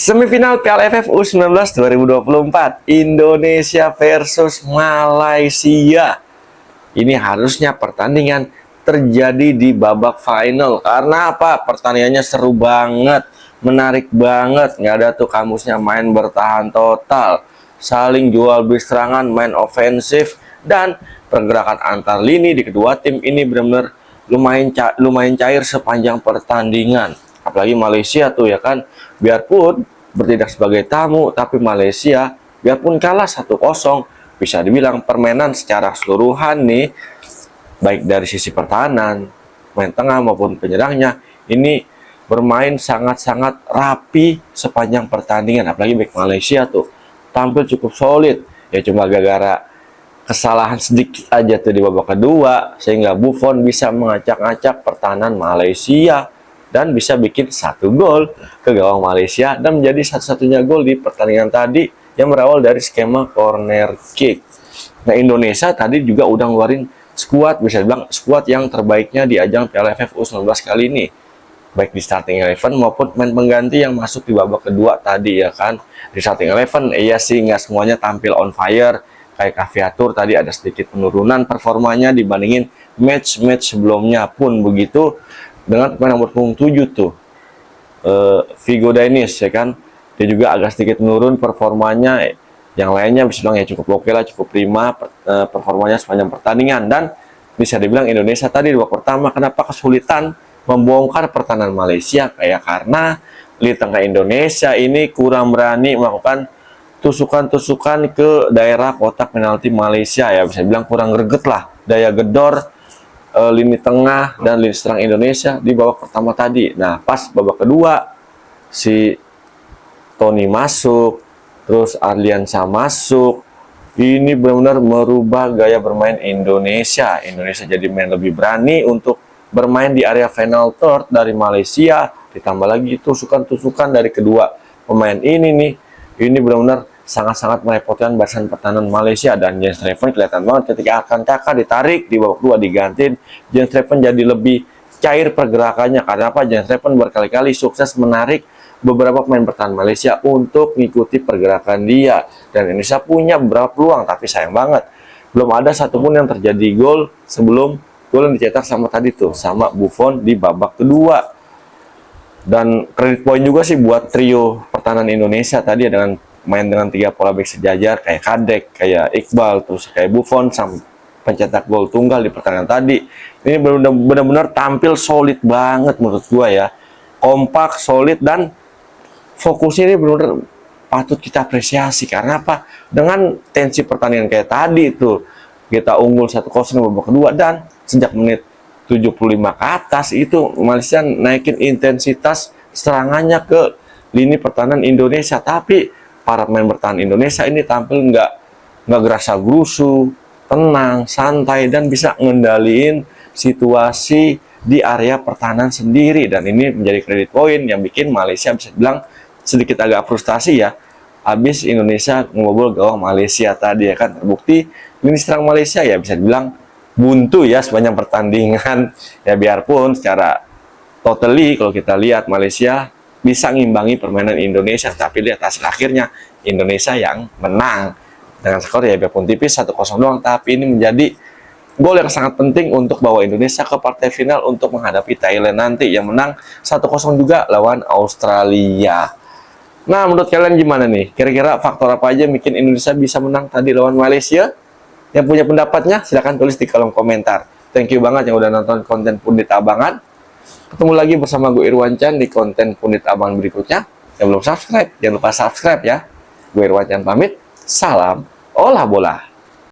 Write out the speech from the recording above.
Semifinal Piala AFF U19 2024 Indonesia versus Malaysia. Ini harusnya pertandingan terjadi di babak final. Karena apa? Pertandingannya seru banget, menarik banget. Nggak ada tuh kamusnya main bertahan total, saling jual beli serangan, main ofensif, dan pergerakan antar lini di kedua tim ini benar-benar lumayan cair sepanjang pertandingan. Apalagi Malaysia tuh ya kan, biarpun bertindak sebagai tamu, tapi Malaysia biarpun kalah 1-0, bisa dibilang permainan secara keseluruhan nih, baik dari sisi pertahanan, main tengah maupun penyerangnya, ini bermain sangat-sangat rapi sepanjang pertandingan. Apalagi baik Malaysia tuh tampil cukup solid, ya cuma gara-gara kesalahan sedikit aja tuh di babak kedua, sehingga Buffon bisa mengacak-acak pertahanan Malaysia dan bisa bikin 1 gol ke gawang Malaysia dan menjadi satu-satunya gol di pertandingan tadi yang berawal dari skema corner kick. Nah, Indonesia tadi juga udah ngeluarin skuad, bisa dibilang skuad yang terbaiknya di ajang Piala AFF U19 kali ini, baik di starting 11 maupun pemain pengganti yang masuk di babak kedua tadi ya kan. Di starting 11 iya sih nggak semuanya tampil on fire, kayak Caviatur tadi ada sedikit penurunan performanya dibandingin match-match sebelumnya pun begitu. Dengan pemain nomor punggung 7 tuh Vigo Dainis ya kan, dia juga agak sedikit menurun performanya. Yang lainnya bisa bilang ya cukup oke lah, cukup prima performanya sepanjang pertandingan. Dan bisa dibilang Indonesia tadi di babak pertama kenapa kesulitan membongkar pertahanan Malaysia, kayak karena di tengah Indonesia ini kurang berani melakukan tusukan-tusukan ke daerah kotak penalti Malaysia, ya bisa bilang kurang greget lah daya gedor lini tengah dan lini serang Indonesia di babak pertama tadi. Nah, pas babak kedua si Tony masuk, terus Arliansyah masuk, ini benar-benar merubah gaya bermain Indonesia. Indonesia jadi main lebih berani untuk bermain di area final third dari Malaysia, ditambah lagi tusukan-tusukan dari kedua pemain ini nih. Ini benar-benar sangat-sangat merepotkan barisan pertahanan Malaysia. Dan Jens Steffen kelihatan banget ketika akan kakak ditarik di babak 2 digantiin, Jens Steffen jadi lebih cair pergerakannya. Karena apa? Jens Steffen berkali-kali sukses menarik beberapa pemain bertahan Malaysia untuk mengikuti pergerakan dia. Dan Indonesia punya beberapa peluang, tapi sayang banget belum ada satupun yang terjadi gol sebelum gol yang dicetak sama tadi tuh, sama Buffon di babak kedua. Dan kredit poin juga sih buat trio pertahanan Indonesia tadi, dengan main dengan 3 pola back sejajar, kayak Kadek, kayak Iqbal, terus kayak Buffon sampai pencetak gol tunggal di pertandingan tadi. Ini benar-benar tampil solid banget menurut gua ya, kompak, solid, dan fokusnya ini benar-benar patut kita apresiasi. Karena apa? Dengan tensi pertandingan kayak tadi itu, kita unggul 1-0 di babak kedua, dan sejak menit 75 ke atas itu Malaysia naikin intensitas serangannya ke lini pertahanan Indonesia. Tapi para pemain bertahan Indonesia ini tampil nggak gerasa gerusu, tenang, santai, dan bisa ngendaliin situasi di area pertahanan sendiri. Dan ini menjadi kredit poin yang bikin Malaysia bisa bilang sedikit agak frustasi ya, habis Indonesia ngebobol gawang Malaysia tadi ya kan. Terbukti lini serang Malaysia ya bisa dibilang buntu ya sepanjang pertandingan ya, biarpun secara totally kalau kita lihat Malaysia bisa ngimbangi permainan Indonesia, tapi lihat hasil akhirnya Indonesia yang menang dengan skor ya biarpun tipis 1-0 doang, tapi ini menjadi gol yang sangat penting untuk bawa Indonesia ke partai final untuk menghadapi Thailand nanti yang menang 1-0 juga lawan Australia. Nah, menurut kalian gimana nih? Kira-kira faktor apa aja bikin Indonesia bisa menang tadi lawan Malaysia? Yang punya pendapatnya silahkan tulis di kolom komentar. Thank you banget yang udah nonton konten Pundit Abangan. Ketemu lagi bersama gue Irwan Chan di konten Pundit Abang berikutnya. Yang belum subscribe, jangan lupa subscribe ya. Gue Irwan Chan pamit. Salam olah bola.